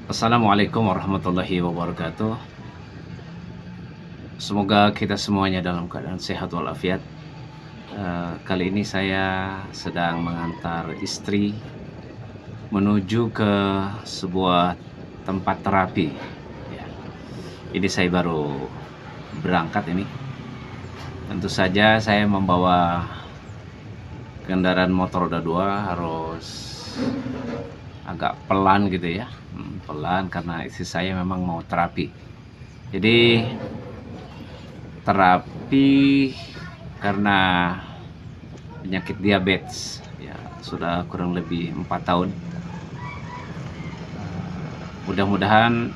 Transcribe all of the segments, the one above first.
Assalamualaikum warahmatullahi wabarakatuh. Semoga kita semuanya dalam keadaan sehat walafiat. Kali ini saya sedang mengantar istri menuju ke sebuah tempat terapi. Ya, ini saya baru berangkat ini. Tentu saja saya membawa kendaraan motor roda 2 harus agak pelan gitu ya. Pelan karena istri saya memang mau terapi. Jadi terapi karena penyakit diabetes ya, sudah kurang lebih 4 tahun. Mudah-mudahan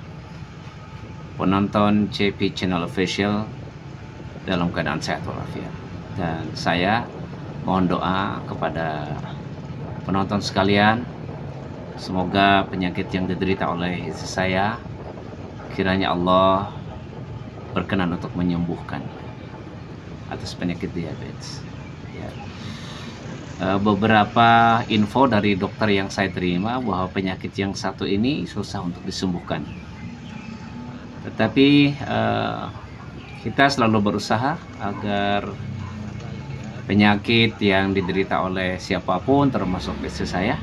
penonton CP Channel Official dalam keadaan sehat walafiat, dan saya mohon doa kepada penonton sekalian, semoga penyakit yang diderita oleh istri saya kiranya Allah berkenan untuk menyembuhkan atas penyakit diabetes ya. Beberapa info dari dokter yang saya terima bahwa penyakit yang satu ini susah untuk disembuhkan, tetapi kita selalu berusaha agar penyakit yang diderita oleh siapapun termasuk istri saya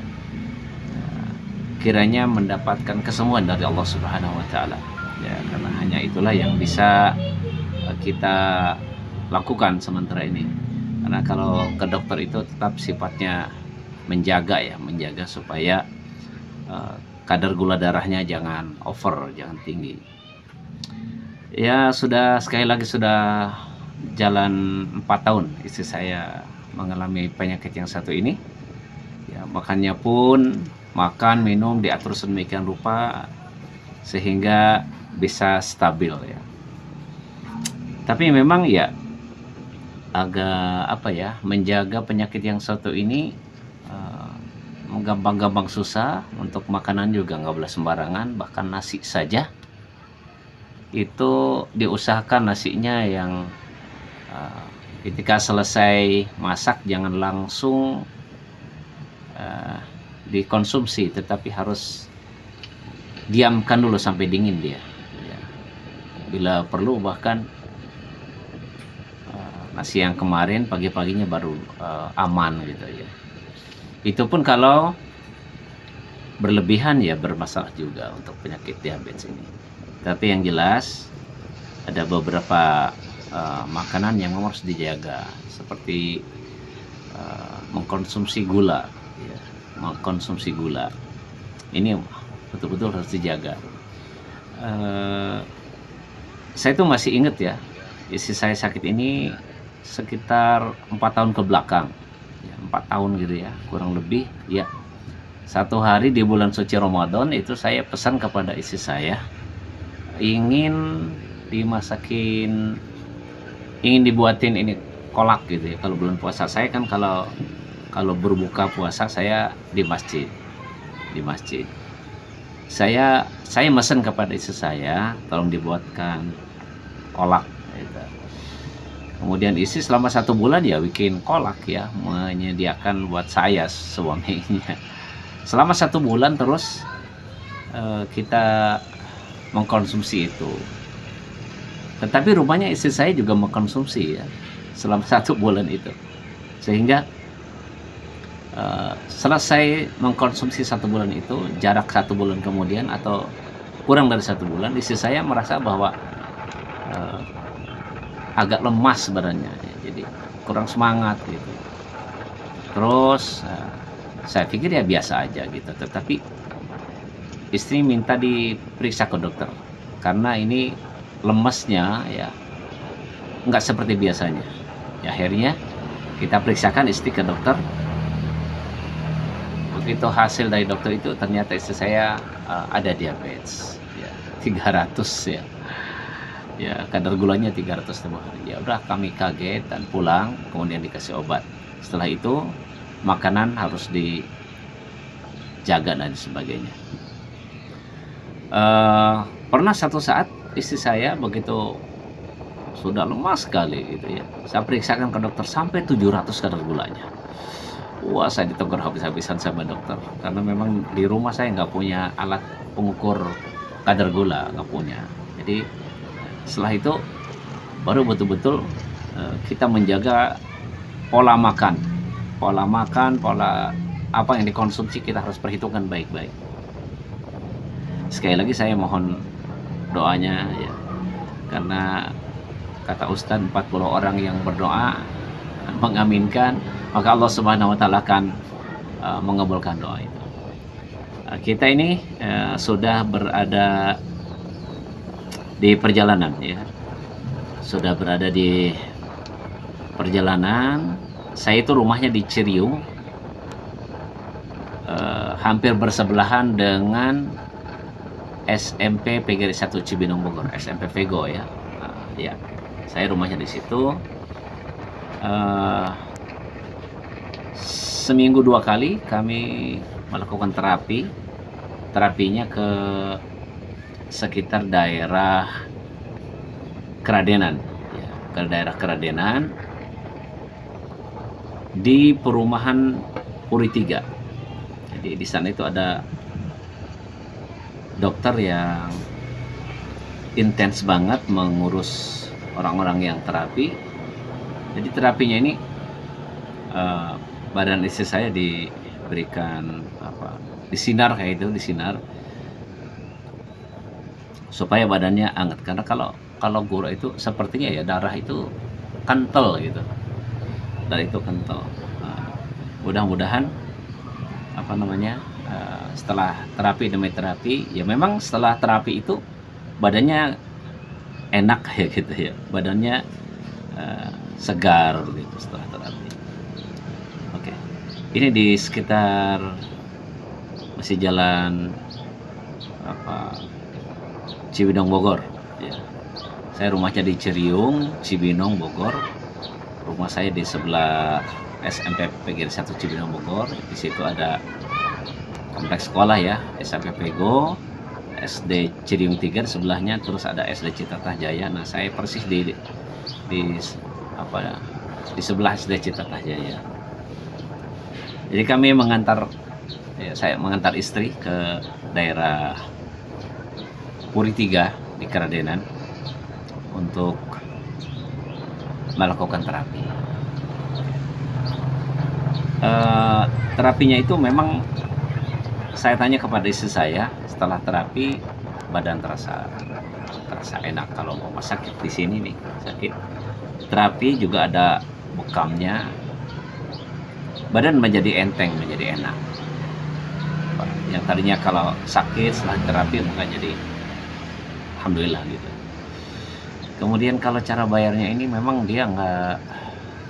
kiranya mendapatkan kesembuhan dari Allah Subhanahu wa taala ya, karena hanya itulah yang bisa kita lakukan sementara ini. Karena kalau ke dokter itu tetap sifatnya menjaga supaya kadar gula darahnya jangan over, jangan tinggi. Ya sudah, sekali lagi sudah jalan 4 tahun istri saya mengalami penyakit yang satu ini. Ya, makannya pun makan minum diatur sedemikian rupa sehingga bisa stabil ya. Tapi memang ya agak menjaga penyakit yang satu ini gampang-gampang susah. Untuk makanan juga nggak boleh sembarangan, bahkan nasi saja itu diusahakan nasinya yang ketika selesai masak jangan langsung dikonsumsi, tetapi harus diamkan dulu sampai dingin dia ya. Bila perlu bahkan nasi yang kemarin pagi-paginya baru aman gitu ya. Itu pun kalau berlebihan ya bermasalah juga untuk penyakit diabetes ini. Tapi yang jelas ada beberapa makanan yang harus dijaga, seperti mengkonsumsi gula ya. Mengkonsumsi gula ini betul-betul harus dijaga. Saya tuh masih inget ya, istri saya sakit ini sekitar 4 tahun ke belakang ya, 4 tahun gitu ya kurang lebih ya. Satu hari di bulan suci Ramadan itu saya pesan kepada istri saya ingin dibuatin ini kolak gitu ya. Kalau bulan puasa saya kan kalau berbuka puasa saya di masjid saya mesen kepada istri saya tolong dibuatkan kolak gitu. Kemudian istri selama 1 bulan ya bikin kolak ya, menyediakan buat saya suaminya. Selama 1 bulan terus kita mengkonsumsi itu. Tetapi rupanya istri saya juga mengkonsumsi ya selama 1 bulan itu. Sehingga selesai mengkonsumsi 1 bulan itu, jarak 1 bulan kemudian atau kurang dari 1 bulan, istri saya merasa bahwa agak lemas badannya ya, jadi kurang semangat gitu. Terus saya pikir ya biasa aja gitu, tetapi istri minta diperiksa ke dokter karena ini lemesnya ya nggak seperti biasanya ya. Akhirnya kita periksakan istri ke dokter. Begitu hasil dari dokter itu ternyata istri saya ada diabetes ya, 300 ya. Ya, kadar gulanya 300 per hari. Ya udah, kami kaget dan pulang, kemudian dikasih obat. Setelah itu makanan harus dijaga dan sebagainya. Pernah satu saat istri saya begitu sudah lemas sekali gitu ya, saya periksakan ke dokter sampai 700 kadar gulanya. Wah, saya ditegur habis-habisan sama dokter karena memang di rumah saya nggak punya alat pengukur kadar gula, nggak punya. Jadi setelah itu baru betul-betul kita menjaga pola makan, pola apa yang dikonsumsi kita harus perhitungkan baik-baik. Sekali lagi saya mohon doanya ya, karena kata Ustadz 40 orang yang berdoa mengaminkan, maka Allah Subhanahu wa taala akan mengabulkan doa itu. Kita ini sudah berada di perjalanan ya. Sudah berada di perjalanan. Saya itu rumahnya di Ciriung, hampir bersebelahan dengan SMP PGRI 1 Cibinong Bogor, SMP Vego ya. Ya, saya rumahnya di situ. Seminggu 2 kali kami melakukan terapinya ke sekitar daerah Keradenan ya, ke daerah Keradenan di perumahan Puri 3. Jadi di sana itu ada dokter yang intens banget mengurus orang-orang yang terapi. Jadi terapinya ini badan istri saya diberikan disinar kayak itu, disinar supaya badannya hangat, karena kalau gula itu sepertinya ya darah itu kental gitu, darah itu kental. Mudah-mudahan setelah terapi demi terapi ya, memang setelah terapi itu badannya enak ya gitu ya, badannya segar gitu setelah terapi. Oke, ini di sekitar masih jalan Cibinong Bogor ya. Saya rumahnya di Ciriung, Cibinong Bogor. Rumah saya di sebelah SMP PGRI 1 Cibinong Bogor. Di situ ada kompleks sekolah ya, SMP Vego, SD Ciriung 3 sebelahnya, terus ada SD Citatah Jaya. Nah, saya persis di sebelah SD Citatah Jaya. Jadi kami saya mengantar istri ke daerah Puri 3 di Keradenan untuk melakukan terapi. Terapinya itu memang saya tanya kepada istri saya, setelah terapi badan terasa enak. Kalau mau sakit di sini nih, sakit. Terapi juga ada bekamnya, badan menjadi enteng, menjadi enak. Yang tadinya kalau sakit setelah terapi maka jadi alhamdulillah gitu. Kemudian kalau cara bayarnya ini memang dia nggak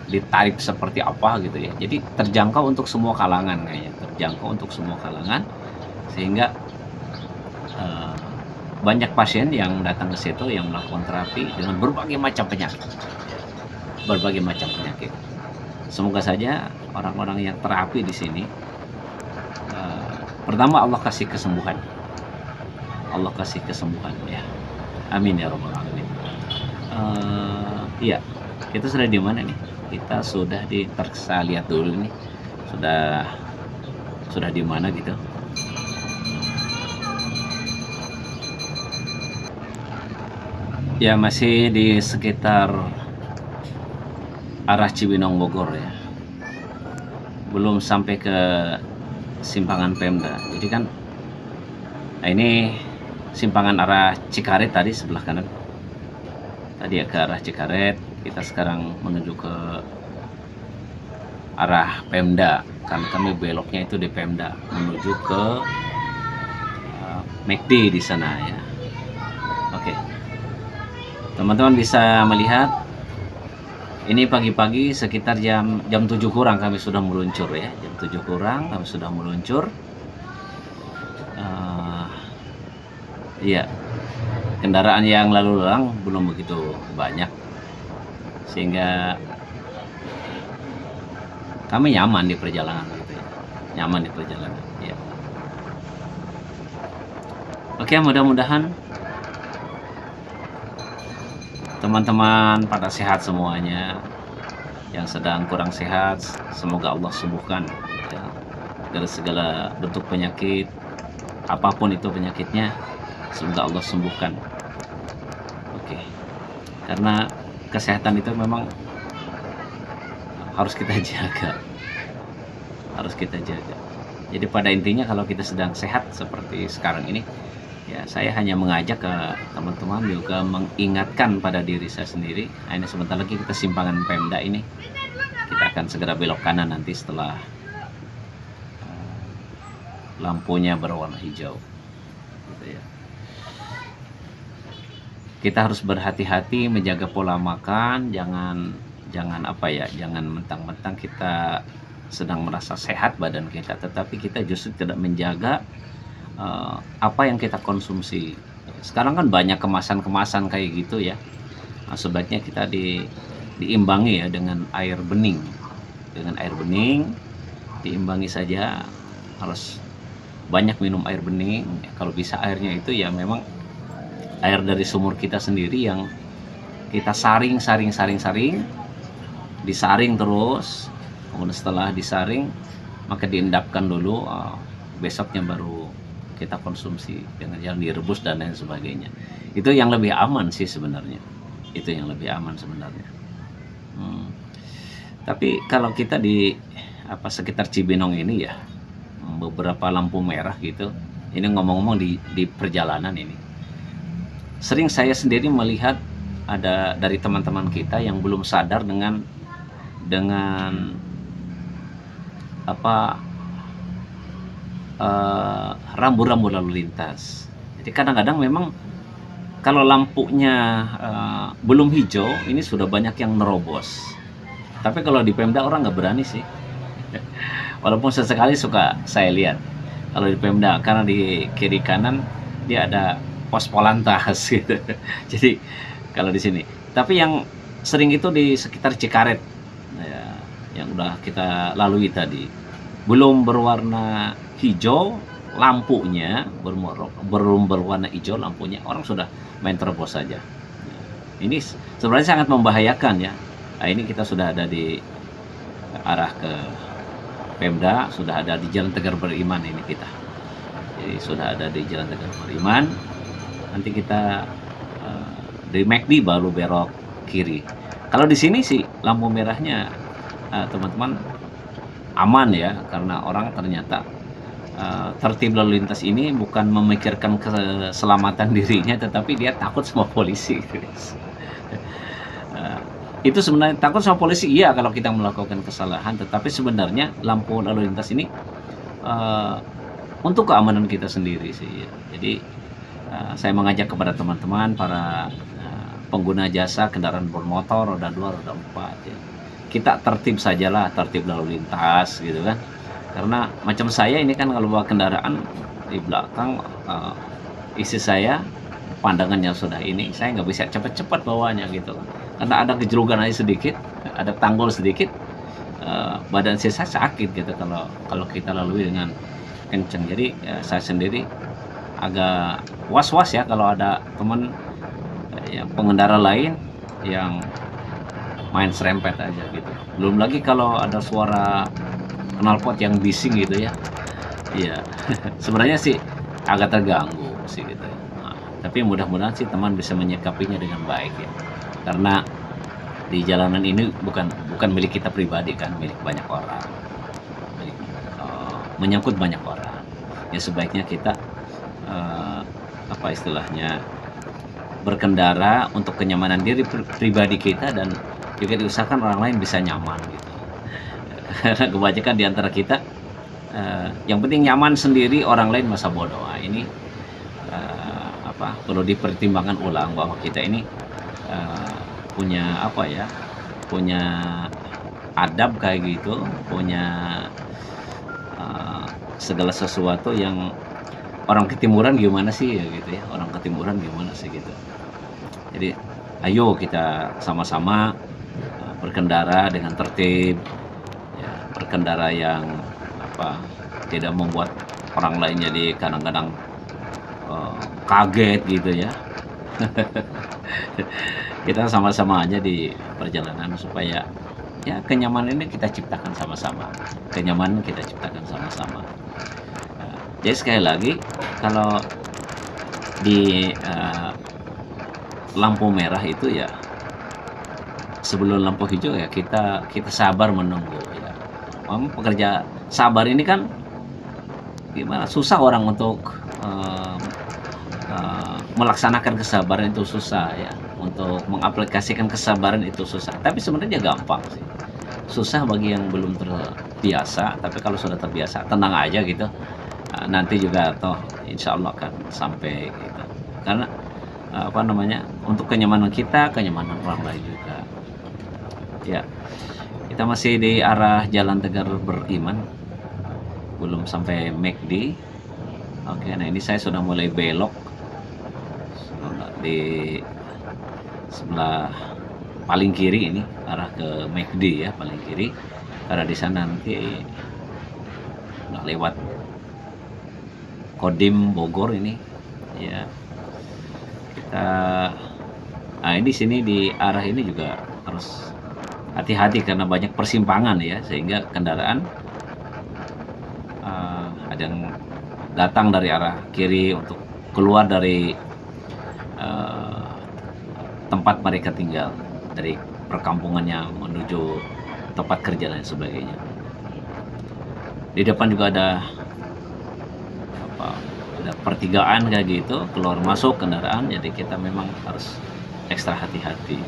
ditarik seperti apa gitu ya, jadi terjangkau untuk semua kalangan kayaknya, terjangkau untuk semua kalangan, sehingga banyak pasien yang datang ke situ yang melakukan terapi dengan berbagai macam penyakit. Semoga saja orang-orang yang terapi di sini, pertama Allah kasih kesembuhan ya, amin ya rabbal alamin. Iya, kita sudah di mana nih? Kita sudah saya lihat dulu nih, sudah di mana gitu. Ya, masih di sekitar arah Cibinong Bogor ya, belum sampai ke simpangan Pemda. Jadi kan ini simpangan arah Cikaret tadi sebelah kanan tadi ya, ke arah Cikaret. Kita sekarang menuju ke arah Pemda, kan kami beloknya itu di Pemda menuju ke McD di sana ya. Oke, teman-teman bisa melihat ini pagi-pagi sekitar jam 7 kurang kami sudah meluncur ya, jam 7 kurang kami sudah meluncur. Iya, kendaraan yang lalu lalang belum begitu banyak, sehingga kami nyaman di perjalanan gitu ya. Nyaman di perjalanan ya. Oke, mudah-mudahan teman-teman pada sehat semuanya. Yang sedang kurang sehat, semoga Allah sembuhkan. dari segala bentuk penyakit, apapun itu penyakitnya, semoga Allah sembuhkan. Oke, karena kesehatan itu memang harus kita jaga, harus kita jaga. Jadi pada intinya kalau kita sedang sehat seperti sekarang ini, ya saya hanya mengajak ke teman-teman juga mengingatkan pada diri saya sendiri. Nah, ini sebentar lagi kita simpangan Pemda ini, kita akan segera belok kanan nanti setelah lampunya berwarna hijau, gitu ya. Kita harus berhati-hati menjaga pola makan, jangan apa ya, jangan mentang-mentang kita sedang merasa sehat badan kita, tetapi kita justru tidak menjaga apa yang kita konsumsi. Sekarang kan banyak kemasan-kemasan kayak gitu ya. Nah, sebaiknya kita diimbangi ya dengan air bening. Dengan air bening diimbangi saja, harus banyak minum air bening. Kalau bisa airnya itu ya memang air dari sumur kita sendiri yang kita saring, disaring terus. Kemudian setelah disaring maka diendapkan dulu, besoknya baru kita konsumsi dengan yang direbus dan lain sebagainya. Itu yang lebih aman sih sebenarnya. Itu yang lebih aman sebenarnya. Tapi kalau kita di sekitar Cibinong ini ya, beberapa lampu merah gitu. Ini ngomong-ngomong di perjalanan ini, sering saya sendiri melihat ada dari teman-teman kita yang belum sadar dengan rambu-rambu lalu lintas. Jadi kadang-kadang memang kalau lampunya belum hijau, ini sudah banyak yang nerobos. Tapi kalau di Pemda orang nggak berani sih. Walaupun sesekali suka saya lihat kalau di Pemda, karena di kiri kanan dia ada pos polantas gitu. Jadi kalau di sini. Tapi yang sering itu di sekitar Cikaret ya, yang udah kita lalui tadi, belum berwarna hijau lampunya, belum berwarna hijau lampunya, orang sudah main terobos saja. Ini sebenarnya sangat membahayakan ya. Nah, ini kita sudah ada di arah ke Pemda, sudah ada di Jalan Tegar Beriman ini kita. Jadi sudah ada di Jalan Tegar Beriman. Nanti kita dari McD baru belok kiri. Kalau di sini sih lampu merahnya teman-teman aman ya, karena orang ternyata tertib lalu lintas ini bukan memikirkan keselamatan dirinya, tetapi dia takut sama polisi. Itu sebenarnya takut sama polisi iya kalau kita melakukan kesalahan, tetapi sebenarnya lampu lalu lintas ini untuk keamanan kita sendiri sih ya. Jadi saya mengajak kepada teman-teman para pengguna jasa kendaraan bermotor roda 2, roda 4 ya. Kita tertib sajalah, tertib lalu lintas gitu kan. Karena macam saya ini kan kalau bawa kendaraan di belakang isi saya pandangannya sudah ini, saya nggak bisa cepat-cepat bawanya gitu. Karena ada gejrugan aja sedikit, ada tanggul sedikit, badan saya sakit gitu kalau kita lalui dengan kenceng. Jadi saya sendiri agak was-was ya kalau ada teman yang pengendara lain yang main serempet aja gitu. Belum lagi kalau ada suara knalpot yang bising gitu ya. Iya. Sebenarnya sih agak terganggu sih gitu. Nah, tapi mudah-mudahan sih teman bisa menyikapinya dengan baik ya. Karena di jalanan ini bukan milik kita pribadi kan, milik banyak orang. Menyangkut banyak orang. Ya sebaiknya kita istilahnya berkendara untuk kenyamanan diri pribadi kita, dan juga diusahakan orang lain bisa nyaman gitu. Karena kebanyakan di antara kita yang penting nyaman sendiri, orang lain masa bodoh. Nah, ini perlu dipertimbangkan ulang bahwa kita ini punya punya adab kayak gitu, punya segala sesuatu yang orang ketimuran gimana sih ya gitu ya, orang ketimuran gimana sih gitu. Jadi ayo kita sama-sama berkendara dengan tertib ya, berkendara yang tidak membuat orang lain jadi kadang-kadang kaget gitu ya. Kita sama-sama aja di perjalanan supaya ya kenyamanan ini kita ciptakan sama-sama. Kenyamanan kita ciptakan sama-sama. Jadi sekali lagi, kalau di lampu merah itu ya, sebelum lampu hijau ya kita sabar menunggu ya. Memang pekerja sabar ini kan gimana, susah orang untuk melaksanakan kesabaran itu susah ya, untuk mengaplikasikan kesabaran itu susah, tapi sebenarnya gampang sih. Susah bagi yang belum terbiasa, tapi kalau sudah terbiasa tenang aja gitu. Nanti juga toh insya Allah akan sampai gitu. Karena apa namanya, untuk kenyamanan kita, kenyamanan orang lain juga ya. Kita masih di arah Jalan Tegar Beriman, belum sampai McD. Oke, nah ini saya sudah mulai belok di sebelah paling kiri, ini arah ke McD ya, paling kiri, karena di sana nanti udah lewat Kodim Bogor ini ya. Kita ini sini di arah ini juga harus hati-hati karena banyak persimpangan ya, sehingga kendaraan ada yang datang dari arah kiri untuk keluar dari tempat mereka tinggal, dari perkampungannya menuju tempat kerja dan sebagainya. Di depan juga ada pertigaan kayak gitu, keluar masuk kendaraan, jadi kita memang harus ekstra hati-hati.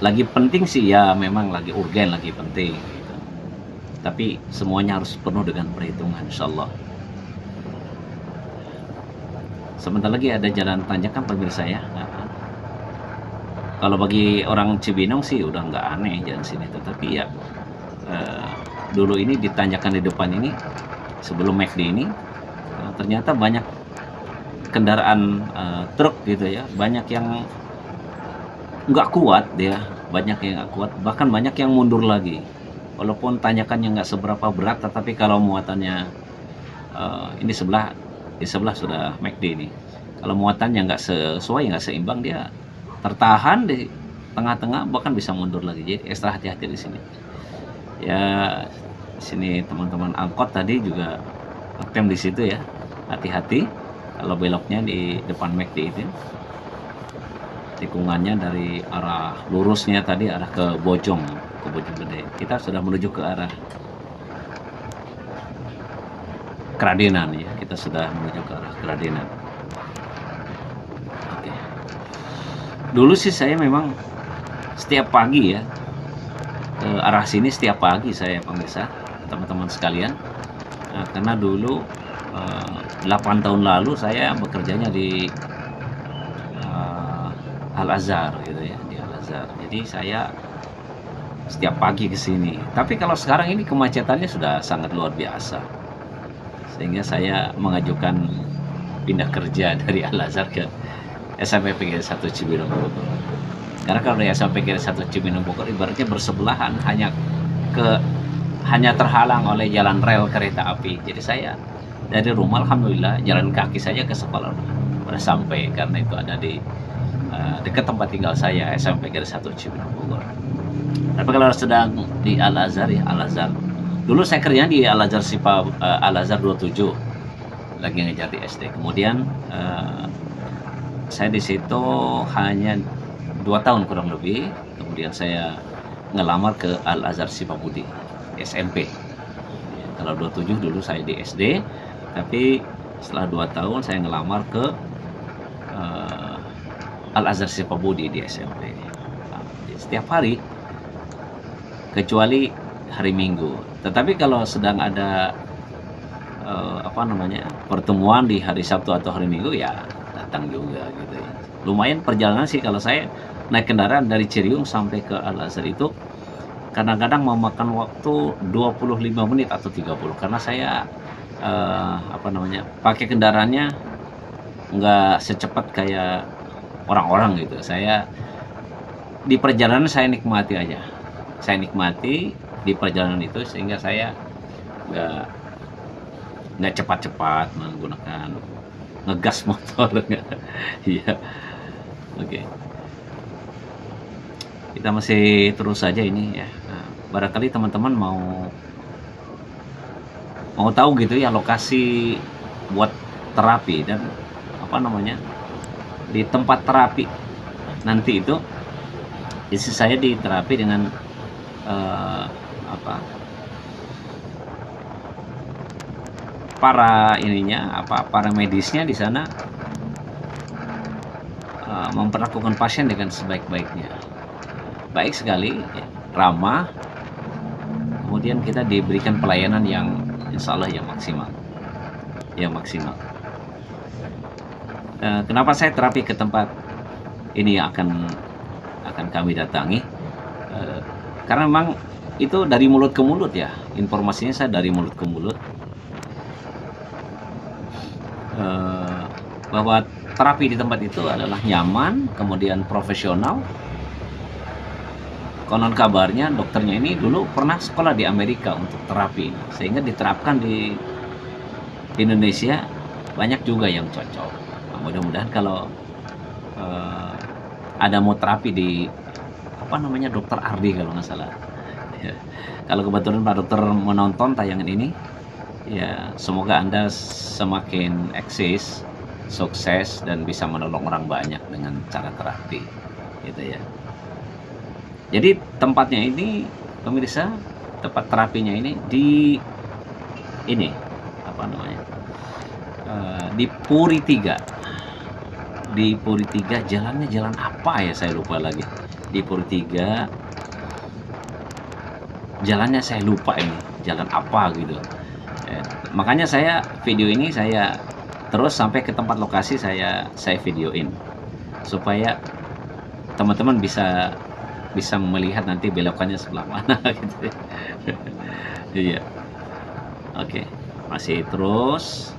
Lagi penting sih ya, memang lagi urgen, lagi penting gitu. Tapi semuanya harus penuh dengan perhitungan, insyaallah. Sebentar lagi ada jalan tanjakan pemirsa ya. Kalau bagi orang Cibinong sih udah nggak aneh jalan sini, tetapi ya dulu ini di tanjakan di depan ini sebelum McD ini ternyata banyak kendaraan truk gitu ya, banyak yang nggak kuat dia, banyak yang nggak kuat, bahkan banyak yang mundur lagi. Walaupun tanjakannya nggak seberapa berat, tetapi kalau muatannya ini di sebelah sudah McD ini, kalau muatannya nggak sesuai, nggak seimbang, dia tertahan di tengah-tengah, bahkan bisa mundur lagi. Jadi ekstra hati-hati di sini ya. Di sini teman-teman angkot tadi juga ngetem di situ ya, hati-hati kalau beloknya di depan McD itu. Tikungannya dari arah lurusnya tadi arah ke Bojong Gede. Kita sudah menuju ke arah Keradenan ya, kita sudah menuju ke arah Keradenan. Oke. Dulu sih saya memang setiap pagi ya ke arah sini, setiap pagi saya, pemirsa, teman-teman sekalian. Nah, karena dulu 8 tahun lalu saya bekerjanya di Al-Azhar gitu ya, di Al-Azhar. Jadi saya setiap pagi ke sini. Tapi kalau sekarang ini kemacetannya sudah sangat luar biasa, sehingga saya mengajukan pindah kerja dari Al-Azhar ke SMP PGRI 1 Cibinong Bogor. Karena kalau dari SMP PGRI 1 Cibinong Bogor ibaratnya bersebelahan, hanya terhalang oleh jalan rel kereta api. Jadi saya dari rumah alhamdulillah jalan kaki saja ke sekolah udah sampai, karena itu ada di dekat tempat tinggal saya, SMP PGRI 1 Cibinong Bogor. Tapi kalau sedang di Al-Azhar ya, Al-Azhar. Dulu saya kerja di Al-Azhar Al-Azhar 27, lagi ngejar di SD. Kemudian saya di situ hanya 2 tahun kurang lebih. Kemudian saya ngelamar ke Al-Azhar Sipabudi SMP. Ya, kalau 27 dulu saya di SD, tapi setelah 2 tahun saya ngelamar ke Al-Azhar Sipabudi di SMP. Nah, setiap hari kecuali hari Minggu. Tetapi kalau sedang ada pertemuan di hari Sabtu atau hari Minggu ya datang juga gitu ya. Lumayan perjalanan sih kalau saya naik kendaraan dari Ciriung sampai ke Al-Azhar itu kadang-kadang memakan waktu 25 menit atau 30, karena saya pakai kendaraannya nggak secepat kayak orang-orang gitu. Saya di perjalanan saya nikmati aja. Saya nikmati di perjalanan itu, sehingga saya nggak cepat-cepat menggunakan ngegas motor. Iya, oke. kita masih terus saja ini ya. Nah, barangkali teman-teman mau tahu gitu ya lokasi buat terapi dan apa namanya di tempat terapi nanti itu istri saya diterapi dengan apa para medisnya di sana memperlakukan pasien dengan sebaik-baiknya, baik sekali ya, ramah, kemudian kita diberikan pelayanan yang insya Allah yang maksimal. Kenapa saya terapi ke tempat ini akan kami datangi? Karena memang itu dari mulut ke mulut ya, informasinya saya dari mulut ke mulut, bahwa terapi di tempat itu adalah nyaman, kemudian profesional. Konon kabarnya dokternya ini dulu pernah sekolah di Amerika untuk terapi, sehingga diterapkan di Indonesia banyak juga yang cocok. Nah, mudah-mudahan kalau ada mau terapi di apa namanya Dokter Ardi kalau nggak salah. Ya. Kalau kebetulan Pak Dokter menonton tayangan ini, ya semoga Anda semakin eksis, sukses dan bisa menolong orang banyak dengan cara terapi, gitu ya. Jadi tempatnya ini, pemirsa, tempat terapinya ini di ini apa namanya? Di Puri 3. Di Puri 3, jalannya jalan apa ya saya lupa lagi. Di Puri 3 jalannya saya lupa ini, jalan apa gitu. Makanya saya video ini saya terus sampai ke tempat lokasi saya videoin supaya teman-teman bisa melihat nanti belokannya sebelah mana gitu. Iya. Oke, masih terus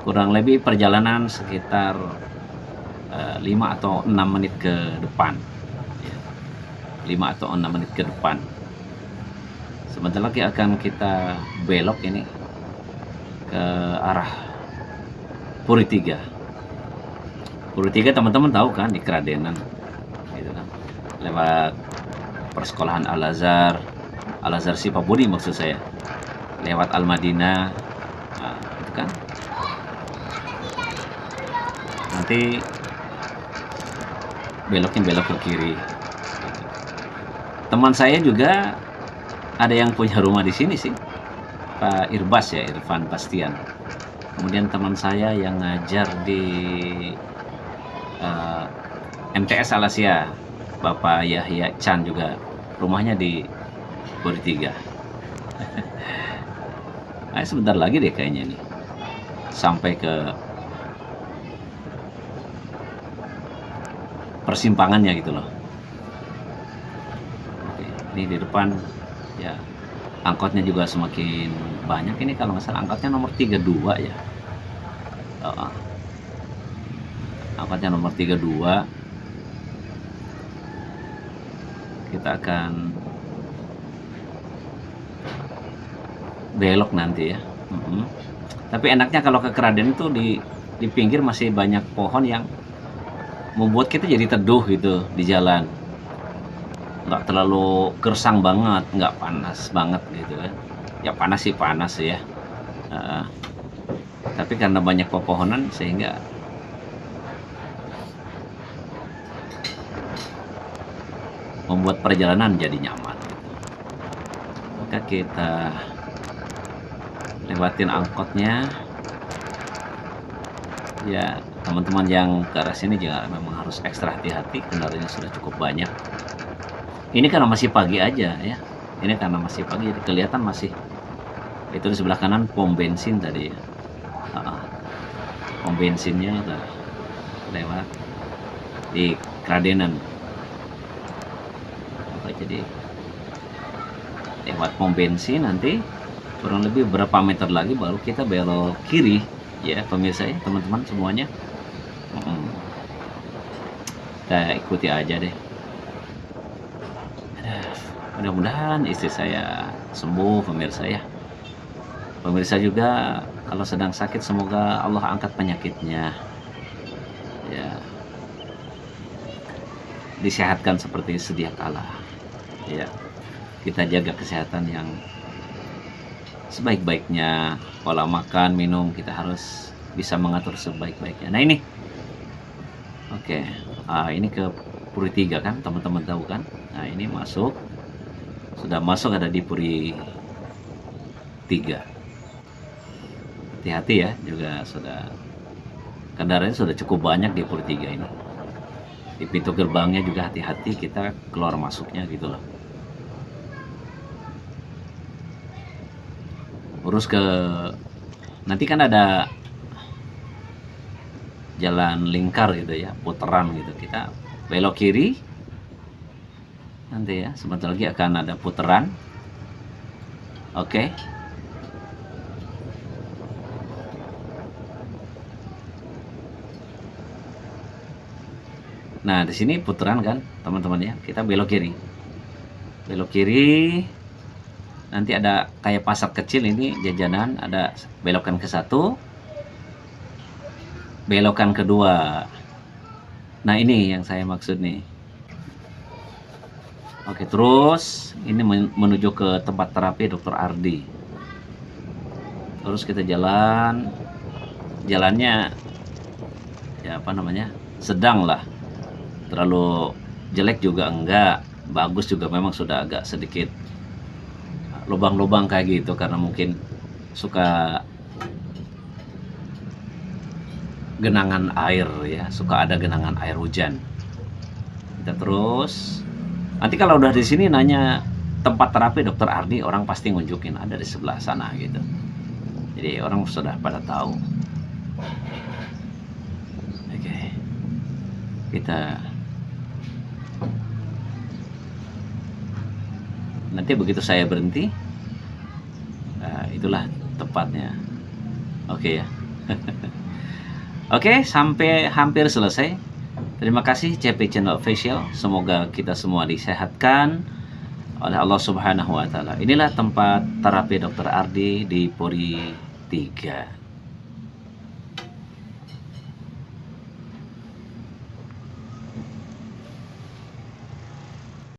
kurang lebih perjalanan sekitar 5 atau 6 menit ke depan. 5 atau 6 menit ke depan. Sebentar lagi akan kita belok ini ke arah Puri 3. Puri 3 teman-teman tahu kan, di Kradenan. Gitu kan. Lewat persekolahan Al-Azhar Sipabudi maksud saya. Lewat Al-Madinah. Nah, itu kan. Nanti belok ke kiri. Teman saya juga ada yang punya rumah di sini sih, Pak Irbas ya, Irfan Bastian. Kemudian teman saya yang ngajar di MTS Al Asia, Bapak Yahya Chan juga rumahnya di Puri 3. Nah, sebentar lagi deh kayaknya nih sampai ke persimpangannya gitu loh. Oke, ini di depan ya angkotnya juga semakin banyak. Ini kalau nggak salah angkotnya nomor 32 ya. Angkotnya nomor 32. Kita akan belok nanti ya. Tapi enaknya kalau ke Kraden itu di pinggir masih banyak pohon yang membuat kita jadi teduh gitu di jalan, nggak terlalu gersang banget, nggak panas banget gitu kan. Ya panas sih panas ya, tapi karena banyak pepohonan sehingga membuat perjalanan jadi nyaman gitu. Maka kita lewatin angkotnya ya. Teman-teman yang ke arah sini juga memang harus ekstra hati-hati, kendaraannya sudah cukup banyak. Ini karena masih pagi aja ya. Ini karena masih pagi jadi kelihatan masih itu di sebelah kanan pom bensin tadi ya. Pom bensinnya udah lewat di Kradenan. Jadi lewat pom bensin nanti kurang lebih berapa meter lagi baru kita belok kiri ya pemirsa ya, teman-teman semuanya. Kita ikuti aja deh. Mudah-mudahan istri saya sembuh pemirsa ya. Pemirsa juga kalau sedang sakit semoga Allah angkat penyakitnya ya. disehatkan seperti sedia kala. Ya, kita jaga kesehatan yang sebaik-baiknya. Pola makan, minum kita harus bisa mengatur sebaik-baiknya. Nah ini, oke, ini ke Puri 3 kan, teman-teman tahu kan? Nah ini masuk, sudah masuk ada di Puri 3. Hati-hati ya, juga sudah kendaraannya sudah cukup banyak di Puri 3 ini. Di pintu gerbangnya juga hati-hati, kita keluar masuknya gitu loh. Urus ke, nanti kan ada jalan lingkar gitu ya, putaran gitu, kita belok kiri, nanti ya sebentar lagi akan ada putaran. Oke. Nah di sini putaran kan teman-teman ya, kita belok kiri, nanti ada kayak pasar kecil ini jajanan, ada belokan ke satu, belokan kedua. Nah ini yang saya maksud nih. Oke, terus ini menuju ke tempat terapi Dr. Ardi. Terus kita jalannya ya apa namanya, sedang lah, terlalu jelek juga enggak, bagus juga, memang sudah agak sedikit lubang-lubang kayak gitu karena mungkin suka genangan air ya, suka ada genangan air hujan. Kita terus, nanti kalau udah di sini nanya tempat terapi Dr. Ardi, orang pasti ngunjukin ada di sebelah sana gitu, jadi orang sudah pada tahu. Oke, kita nanti begitu saya berhenti, nah, itulah tempatnya. Oke ya. Oke, sampai hampir selesai. Terima kasih CP Channel Official. Semoga kita semua disehatkan oleh Allah Subhanahu wa Ta'ala. Inilah tempat terapi Dr. Ardi di Puri 3.